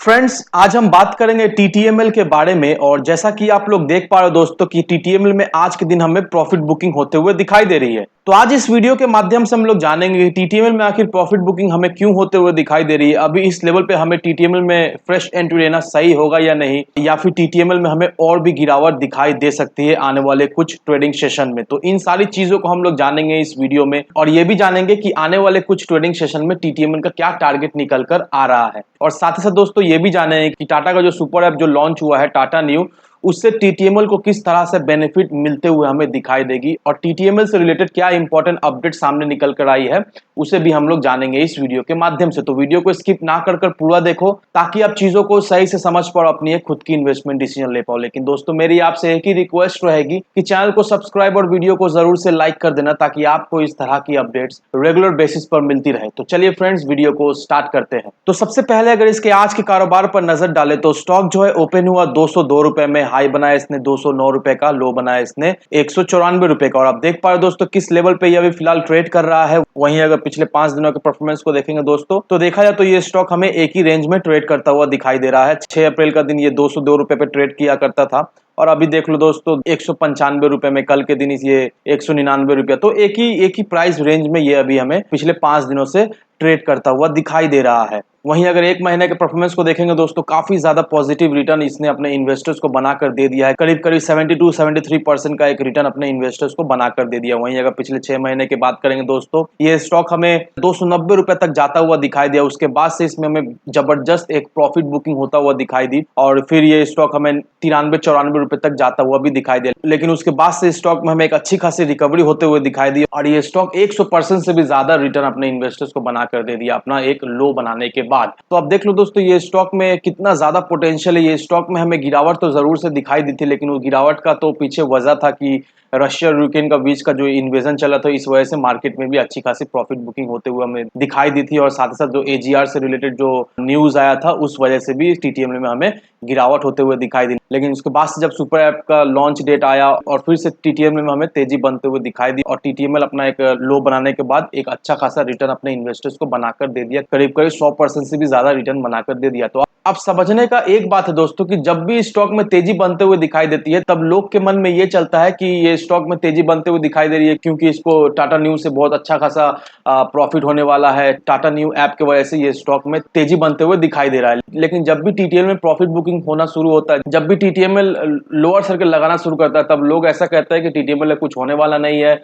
Friends, आज हम बात करेंगे टीटीएमएल के बारे में। और जैसा कि आप लोग देख पा रहे हो दोस्तों कि टीटीएमएल में आज के दिन हमें प्रॉफिट बुकिंग होते हुए दिखाई दे रही है। तो आज इस वीडियो के माध्यम से हम लोग जानेंगे कि टीटीएमएल में आखिर प्रॉफिट बुकिंग हमें क्यों होते हुए दिखाई दे रही है। अभी इस लेवल पे हमें टीटीएमएल में फ्रेश एंट्री लेना सही होगा या नहीं, या फिर टीटीएमएल में हमें और भी गिरावट दिखाई दे सकती है आने वाले कुछ ट्रेडिंग सेशन में। तो इन सारी चीजों को हम लोग जानेंगे इस वीडियो में, और ये भी जानेंगे कि आने वाले कुछ ट्रेडिंग सेशन में टीटीएमएल का क्या टारगेट निकल कर आ रहा है। और साथ ही साथ दोस्तों ये भी जाने कि टाटा का जो सुपर ऐप जो लॉन्च हुआ है टाटा न्यू, उससे टीटीएमएल को किस तरह से बेनिफिट मिलते हुए हमें दिखाई देगी, और टीटीएमएल से रिलेटेड क्या इंपॉर्टेंट अपडेट सामने निकल कर आई है उसे भी हम लोग जानेंगे इस वीडियो के माध्यम से। तो वीडियो को स्किप ना कर पूरा देखो ताकि आप चीजों को सही से समझ पाओ, अपनी एक खुद की इन्वेस्टमेंट डिसीजन ले पाओ। लेकिन दोस्तों मेरी आपसे एक ही रिक्वेस्ट रहेगी कि चैनल को सब्सक्राइब और वीडियो को जरूर से लाइक कर देना ताकि आपको इस तरह की अपडेट्स रेगुलर बेसिस पर मिलती रहे। तो चलिए फ्रेंड्स, वीडियो को स्टार्ट करते हैं। तो सबसे पहले अगर इसके आज के कारोबार पर नजर डाले तो स्टॉक जो है ओपन हुआ 202 रुपए में, हाई बनाया इसने 209 रुपए का, लो बनाया इसने 194 रुपए का। और आप देख पा रहे हो दोस्तों किस लेवल पे ये अभी फिलहाल ट्रेड कर रहा है। वहीं अगर पिछले 5 दिनों के परफॉर्मेंस को देखेंगे दोस्तों, तो देखा जाए तो ये स्टॉक हमें एक ही रेंज में ट्रेड करता हुआ दिखाई दे रहा है। 6 अप्रैल का दिन ये 202 रुपए पे ट्रेड किया करता था, और अभी देख लो दोस्तों 195 रुपए में, कल के दिन ये 199 रुपया। तो एक ही प्राइस रेंज में ये अभी हमें पिछले 5 दिनों से ट्रेड करता हुआ दिखाई दे रहा है। वहीं अगर एक महीने के परफॉर्मेंस को देखेंगे दोस्तों, काफी ज्यादा पॉजिटिव रिटर्न इसने अपने इन्वेस्टर्स को बनाकर दे दिया है। करीब करीब 72-73% का एक रिटर्न अपने इन्वेस्टर्स को बनाकर दे दिया। वहीं अगर पिछले 6 महीने की बात करेंगे दोस्तों, ये स्टॉक हमें 290 रुपए तक जाता हुआ दिखाई दिया। उसके बाद से इसमें हमें जबरदस्त एक प्रॉफिट बुकिंग होता हुआ दिखाई दी, और फिर ये स्टॉक हमें 93-94 रुपए तक जाता हुआ भी दिखाई दिया। लेकिन उसके बाद से स्टॉक में हमें एक अच्छी खासी रिकवरी होते हुए दिखाई दी, और ये स्टॉक 100% से भी ज्यादा रिटर्न अपने इन्वेस्टर्स को बनाकर दे दिया अपना एक लो बनाने के बाद। तो अब देख लो दोस्तों ये स्टॉक में कितना ज्यादा पोटेंशियल है। ये स्टॉक में हमें गिरावट तो जरूर से दिखाई दी थी, लेकिन वो गिरावट का तो पीछे वजह था कि रशिया और यूक्रेन का बीच का जो इन्वेजन चला था, इस वजह से मार्केट में भी अच्छी खासी प्रॉफिट बुकिंग होते हुए हमें दिखाई दी थी। और साथ ही साथ जो एजीआर से रिलेटेड जो न्यूज आया था उस वजह से भी टीटीएमएल में हमें गिरावट होते हुए दिखाई दी। लेकिन उसके बाद से जब सुपर ऐप का लॉन्च डेट आया और फिर से टीटीएमएल में हमें तेजी बनते हुए दिखाई दी, और टीटीएमएल अपना एक लो बनाने के बाद एक अच्छा खासा रिटर्न अपने इन्वेस्टर्स को बनाकर दे दिया, करीब करीब 100% से भी ज्यादा रिटर्न बनाकर दे दिया। तो अब समझने का एक बात है दोस्तों कि जब भी स्टॉक में तेजी बनते हुए दिखाई देती है, तब लोग के मन में ये चलता है कि ये स्टॉक में तेजी बनते हुए दिखाई दे रही है क्योंकि इसको टाटा न्यू से बहुत अच्छा खासा प्रॉफिट होने वाला है। टाटा न्यू ऐप की वजह से ये स्टॉक में तेजी बनते हुए दिखाई दे रहा है। लेकिन जब भी टीटीएमएल में प्रॉफिट बुकिंग होना शुरू होता है, जब भी टीटीएमएल लोअर सर्किल लगाना शुरू करता है, तब लोग ऐसा कहते हैं कि टीटीएमएल में कुछ होने वाला नहीं है,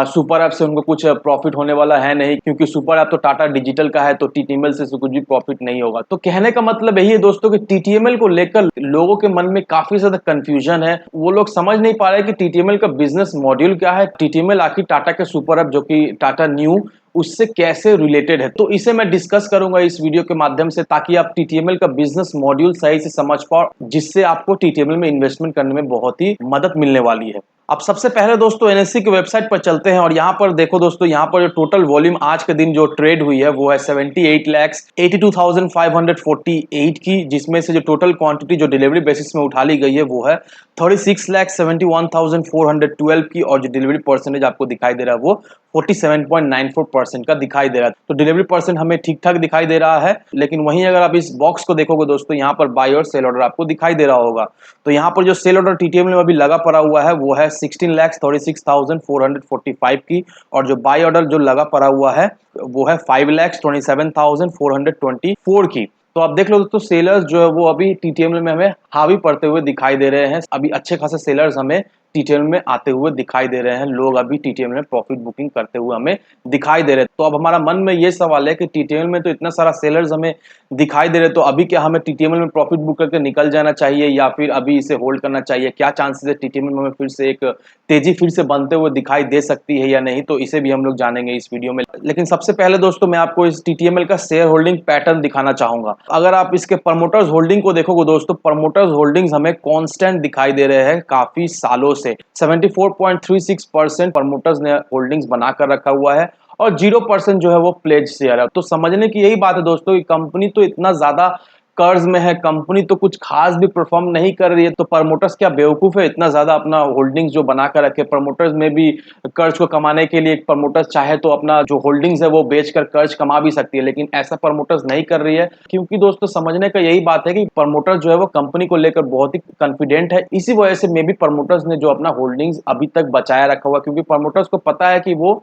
सुपर ऐप से उनको कुछ प्रॉफिट होने वाला है नहीं, क्योंकि सुपर ऐप तो टाटा डिजिटल का है, तो टीटीएमएल से कुछ भी प्रॉफिट नहीं होगा। तो कहने का मतलब यही है दोस्तों कि टीटीएमएल को लेकर लोगों के मन में काफी ज्यादा कंफ्यूजन है। वो लोग समझ नहीं पा रहे कि टीटीएमएल का बिजनेस मॉड्यूल क्या है, टीटीएमएल आखिर टाटा के सुपर ऐप जो कि टाटा न्यू उससे कैसे रिलेटेड है। तो इसे मैं डिस्कस करूंगा इस वीडियो के माध्यम से, ताकि आप टीटीएमएल का बिजनेस मॉड्यूल सही से समझ पाओ, जिससे आपको टीटीएमएल में इन्वेस्टमेंट करने में बहुत ही मदद मिलने वाली है। अब सबसे पहले दोस्तों एनएससी की वेबसाइट पर चलते हैं, और यहाँ पर देखो दोस्तों, यहाँ पर जो टोटल वॉल्यूम आज के दिन जो ट्रेड हुई है वो है 78,82,548 की, जिसमें से जो टोटल क्वांटिटी जो डिलीवरी बेसिस में उठा ली गई है वो है 36,71,412 की, और जो डिलीवरी परसेंटेज आपको दिखाई दे रहा है वो 47.94% का दिखाई दे रहा है। तो डिलीवरी परसेंट हमें ठीक ठाक दिखाई दे रहा है। लेकिन वहीं अगर आप इस बॉक्स को देखोगे दोस्तों, यहाँ पर बाय और सेल ऑर्डर आपको दिखाई दे रहा होगा। तो यहाँ पर जो सेल ऑर्डर टीटीएमएल में अभी लगा पड़ा हुआ है वो है 16,36,445 की, और जो बाय ऑर्डर जो लगा पड़ा हुआ है वो है 5,27,424 की। तो आप देख लो दोस्तों, सेलर्स जो है वो अभी टीटीएमएल में हमें हावी पड़ते हुए दिखाई दे रहे हैं। अभी अच्छे खासे सेलर्स हमें टीटीएमएल में आते हुए दिखाई दे रहे हैं। लोग अभी टीटीएमएल में प्रॉफिट बुकिंग करते हुए हमें दिखाई दे रहे हैं। तो अब हमारा मन में ये सवाल है कि टीटीएमएल में तो इतना सारा सेलर्स हमें दिखाई दे रहे, तो अभी क्या हमें टीटीएमएल में प्रॉफिट बुक करके निकल जाना चाहिए, या फिर अभी इसे होल्ड करना चाहिए? क्या चांसेस है टीटीएमएल में फिर से एक तेजी फिर से बनते हुए दिखाई दे सकती है या नहीं? तो इसे भी हम लोग जानेंगे इस वीडियो में। लेकिन सबसे पहले दोस्तों मैं आपको इस टीटीएमएल का शेयर होल्डिंग पैटर्न दिखाना चाहूंगा। अगर आप इसके प्रमोटर्स होल्डिंग को देखोगे दोस्तों, प्रमोटर्स होल्डिंग्स हमें कांस्टेंट दिखाई दे रहे हैं काफी सालों से। 74.36% प्रमोटर्स ने होल्डिंग्स बनाकर रखा हुआ है, और 0% जो है वो प्लेज शेयर है। तो समझने की यही बात है दोस्तों कि कंपनी तो इतना ज्यादा कर्ज में है, कंपनी तो कुछ खास भी परफॉर्म नहीं कर रही है, तो प्रमोटर्स क्या बेवकूफ है इतना ज्यादा अपना होल्डिंग्स जो बना कर रखे। प्रमोटर्स में भी कर्ज को कमाने के लिए प्रमोटर्स चाहे तो अपना जो होल्डिंग्स है वो बेचकर कर्ज कमा भी सकती है, लेकिन ऐसा प्रमोटर्स नहीं कर रही है, क्योंकि दोस्तों समझने का यही बात है कि प्रमोटर जो है वो कंपनी को लेकर बहुत ही कॉन्फिडेंट है। इसी वजह से मे बी प्रमोटर्स ने जो अपना होल्डिंग्स अभी तक बचाया रखा हुआ, क्योंकि प्रमोटर्स को पता है कि वो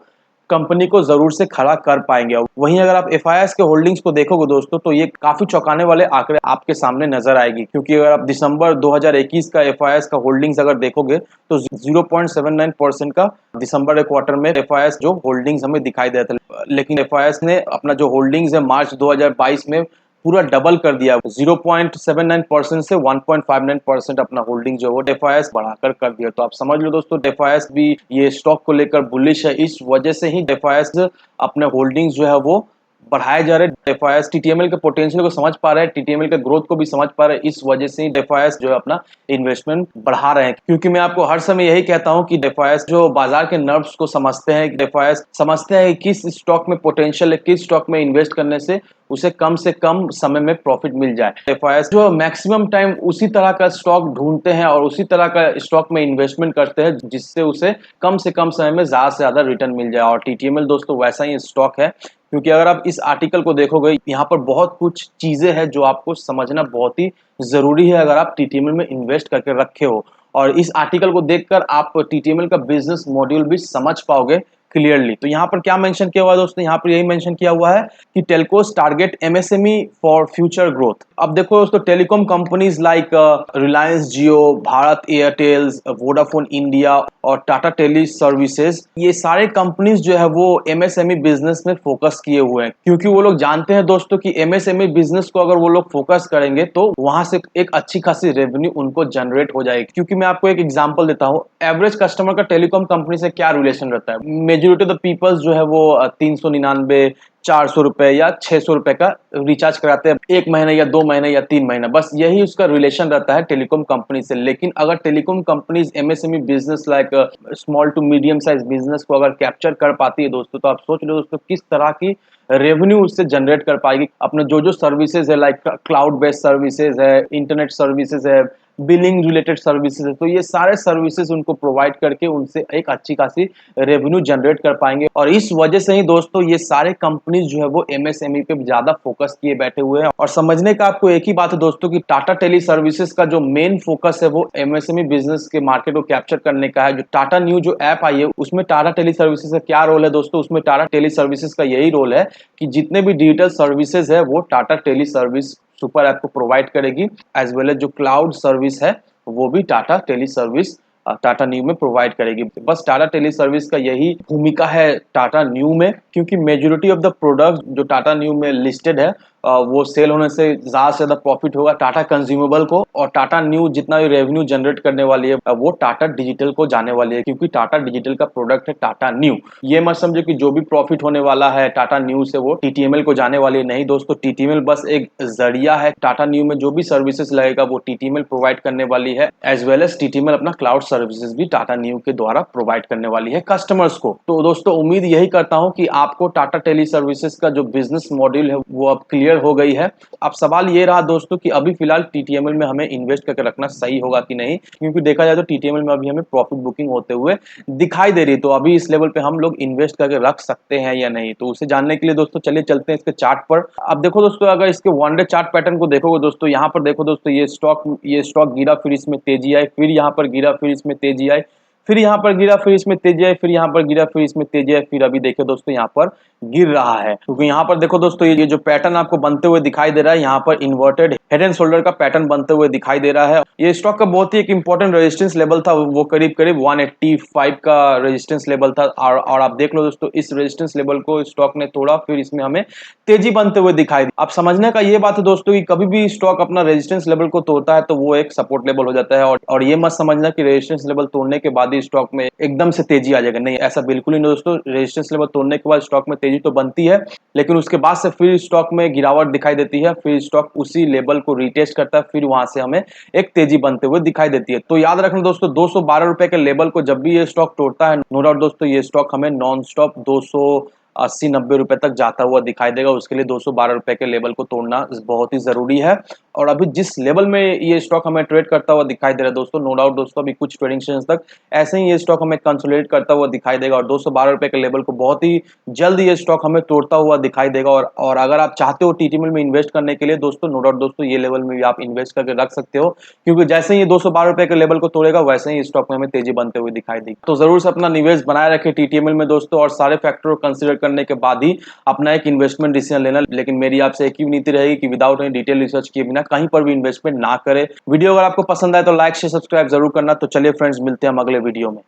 कंपनी को जरूर से खड़ा कर पाएंगे। वहीं अगर आप एफआईआईएस के होल्डिंग्स को देखोगे दोस्तों, तो ये काफी चौंकाने वाले आंकड़े आपके सामने नजर आएगी, क्योंकि अगर आप दिसंबर 2021 का एफआईआईएस का होल्डिंग्स अगर देखोगे तो 0.79% का दिसंबर के क्वार्टर में एफआईआईएस जो होल्डिंग्स हमें दिखाई देता है, लेकिन एफआईआईएस ने अपना जो होल्डिंग्स है मार्च 2022 में पूरा डबल कर दिया। 0.79% से 1.59% अपना होल्डिंग जो है वो एफआईआईएस बढ़ाकर कर दिया। तो आप समझ लो दोस्तों, एफआईआईएस भी ये स्टॉक को लेकर बुलिश है, इस वजह से ही एफआईआईएस अपने होल्डिंग्स जो है वो बढ़ाए जा रहे हैं। एफआईआईएस टीटीएमएल के पोटेंशियल को समझ पा रहे हैं, टीटीएमएल के ग्रोथ को भी समझ पा रहे हैं, इस वजह से ही एफआईआईएस जो है अपना इन्वेस्टमेंट बढ़ा रहे हैं। क्योंकि मैं आपको हर समय यही कहता हूं कि एफआईआईएस जो बाजार के नर्व्स को समझते हैं, एफआईआईएस समझते हैं किस स्टॉक में पोटेंशियल है, किस स्टॉक में इन्वेस्ट करने से उसे कम से कम समय में प्रॉफिट मिल जाए। एफआईआईएस जो मैक्सिमम टाइम उसी तरह का स्टॉक ढूंढते हैं और उसी तरह का स्टॉक में इन्वेस्टमेंट करते हैं जिससे उसे कम से कम समय में ज्यादा से ज्यादा रिटर्न मिल जाए। और टीटीएमएल दोस्तों वैसा ही स्टॉक है, क्योंकि अगर आप इस आर्टिकल को देखोगे यहाँ पर बहुत कुछ चीजें हैं जो आपको समझना बहुत ही जरूरी है अगर आप टीटीएमएल में इन्वेस्ट करके रखे हो। और इस आर्टिकल को देखकर आप टीटीएमएल का बिजनेस मॉड्यूल भी समझ पाओगे क्लियरली। तो यहाँ पर क्या मेंशन किया हुआ है दोस्तों, यहाँ पर यही मेंशन किया हुआ है कि telcos target MSME for future growth. अब देखो दोस्तों, टेलीकॉम कंपनीज लाइक रिलायंस जियो, भारत एयरटेल, वोडाफोन इंडिया और टाटा टेली सर्विसेज, ये सारे कंपनीज जो है वो एमएसएमई बिजनेस में फोकस किए हुए हैं, क्योंकि वो लोग जानते हैं दोस्तों कि एमएसएमई बिजनेस को अगर वो लोग फोकस करेंगे तो वहां से एक अच्छी खासी रेवेन्यू उनको जनरेट हो जाएगी। क्योंकि मैं आपको एक एग्जांपल देता हूँ, एवरेज कस्टमर का टेलीकॉम कंपनी से क्या रिलेशन रहता है। मेजोरिटी ऑफ द पीपल्स जो है वो 399, 400 रुपए या 600 रुपए का रिचार्ज कराते हैं, 1 महीने या 2 महीने या 3 महीने, बस यही उसका रिलेशन रहता है टेलीकॉम कंपनी से। लेकिन अगर telecom companies MSME business like small to medium size business को अगर कैप्चर कर पाती है दोस्तों, तो आप सोच लो दोस्तों किस तरह की रेवेन्यू उससे जनरेट कर पाएगी। अपने जो जो सर्विसेज है लाइक क्लाउड बेस्ड सर्विसेज है, इंटरनेट सर्विसेज है, बिलिंग रिलेटेड सर्विसेज है, तो ये सारे सर्विसेज उनको प्रोवाइड करके उनसे एक अच्छी खासी रेवेन्यू जनरेट कर पाएंगे। और इस वजह से ही दोस्तों ये सारे कंपनीज जो है वो एमएसएमई पे ज्यादा फोकस किए बैठे हुए हैं। और समझने का आपको एक ही बात है दोस्तों कि टाटा टेली सर्विसेज का जो मेन फोकस है वो एमएसएमई बिजनेस के मार्केट को कैप्चर करने का है। जो टाटा न्यू जो ऐप आई है उसमें टाटा टेली सर्विसेज का क्या रोल है दोस्तों, उसमें टाटा टेली सर्विसेज का यही रोल है कि जितने भी डिजिटल सर्विसेज है वो Tata tele service super app को प्रोवाइड करेगी, एज वेल एज जो क्लाउड सर्विस है वो भी Tata tele service Tata new में प्रोवाइड करेगी। बस टाटा टेली सर्विस का यही भूमिका है टाटा न्यू में, क्योंकि मेजोरिटी ऑफ द प्रोडक्ट जो टाटा न्यू में लिस्टेड है वो सेल होने से ज्यादा से ज्यादा प्रॉफिट होगा टाटा कंज्यूमेबल को, और टाटा न्यू जितना भी रेवेन्यू जनरेट करने वाली है वो टाटा डिजिटल को जाने वाली है, क्योंकि टाटा डिजिटल का प्रोडक्ट है टाटा न्यू। ये मत समझो कि जो भी प्रॉफिट होने वाला है टाटा न्यू से वो टीटीएमएल को जाने वाली है, नहीं दोस्तों, टीटीएमएल बस एक जरिया है। टाटा न्यू में जो भी सर्विसेज लगेगा वो टीटीएमएल प्रोवाइड करने वाली है, एज वेल एज टीटीएमएल अपना क्लाउड सर्विसेज भी टाटा न्यू के द्वारा प्रोवाइड करने वाली है कस्टमर्स को। तो दोस्तों उम्मीद यही करता हूं कि आपको टाटा टेली सर्विसेज का जो बिजनेस मॉड्यूल है वो अब क्लियर हो गई है। अब सवाल ये रहा दोस्तों कि अभी फिलहाल टीटीएमएल में हमें इन्वेस्ट करके रखना सही होगा कि नहीं, क्योंकि देखा जाए तो टीटीएमएल में अभी हमें प्रॉफिट बुकिंग होते हुए दिखाई दे रही है, तो अभी इस लेवल पे हम लोग इन्वेस्ट करके रख सकते हैं या नहीं, तो उसे जानने के लिए दोस्तों चलिए चलते हैं इसके चार्ट पर। अब देखो दोस्तों, अगर इसके वन डे चार्ट पैटर्न को देखोगे दोस्तों, यहाँ पर देखो दोस्तों ये स्टॉक गिरा, फिर इसमें तेजी आई, फिर यहाँ पर गिरा, फिर इसमें तेजी आई, फिर यहाँ पर गिरा, फिर इसमें तेजी आई, फिर यहाँ पर गिरा, फिर इसमें तेजी आई, फिर अभी देखो दोस्तों यहाँ पर गिर रहा है। क्योंकि यहाँ पर देखो दोस्तों ये जो पैटर्न आपको बनते हुए दिखाई दे रहा है, यहाँ पर इन्वर्टेड हेड एंड शोल्डर का पैटर्न बनते हुए दिखाई दे रहा है। ये स्टॉक का बहुत ही एक इंपॉर्टेंट रेजिस्टेंस लेवल था, वो करीब करीब 185 का रेजिस्टेंस लेवल था। और आप देख लो दोस्तों इस रेजिस्टेंस लेवल को स्टॉक ने तोड़ा, फिर इसमें हमें तेजी बनते हुए दिखाई दी। अब समझने का ये बात है दोस्तों कि कभी भी स्टॉक अपना रेजिस्टेंस लेवल को तोड़ता है तो वो एक सपोर्ट लेवल हो जाता है, और ये मत समझना कि रेजिस्टेंस लेवल तोड़ने के बाद ही स्टॉक में एकदम से तेजी आ जाएगा, नहीं, ऐसा बिल्कुल ही नहीं दोस्तों। रेजिस्टेंस लेवल तोड़ने के बाद स्टॉक में तेजी तो बनती है, लेकिन उसके बाद से फिर स्टॉक में गिरावट दिखाई देती है, फिर स्टॉक उसी लेवल को रीटेस्ट करता है, फिर वहां से हमें एक तेजी बनते हुए दिखाई देती है। तो याद रखना दोस्तों 212 रुपए के लेवल को जब भी ये स्टॉक तोड़ता है, नो डाउट दोस्तों ये स्टॉक हमें नॉन स्टॉप 280-90 रुपए तक जाता हुआ दिखाई देगा। उसके लिए 212 रुपए के लेवल को तोड़ना बहुत ही जरूरी है। और अभी जिस लेवल में ये स्टॉक हमें ट्रेड करता हुआ दिखाई दे रहा है दोस्तों, नो डाउट दोस्तों अभी कुछ ट्रेडिंग सेशंस तक ऐसे ही ये स्टॉक हमें कंसोलिडेट करता हुआ दिखाई देगा और 212 रुपए के लेवल को बहुत ही जल्द ये स्टॉक हमें तोड़ता हुआ दिखाई देगा। और अगर आप चाहते हो टीटीएमएल में इन्वेस्ट करने के लिए दोस्तों, नो डाउट दोस्तों ये लेवल में भी आप इन्वेस्ट करके रख सकते हो, क्योंकि जैसे ही ये 212 रुपए के लेवल को तोड़ेगा वैसे ही स्टॉक में हमें तेजी बनते हुए दिखाई देगी। तो जरूर से अपना निवेश बनाए रखें टीटीएमएल में दोस्तों, और सारे फैक्टर को कंसिडर करने के बाद ही अपना एक इन्वेस्टमेंट डिसीजन लेना। लेकिन मेरी आपसे एक ही नीति रहेगी कि विदाउट एनी डिटेल रिसर्च किए बिना कहीं पर भी इन्वेस्टमेंट ना करें। वीडियो अगर आपको पसंद आए तो लाइक शेयर सब्सक्राइब जरूर करना। तो चलिए फ्रेंड्स, मिलते हैं हम अगले वीडियो में।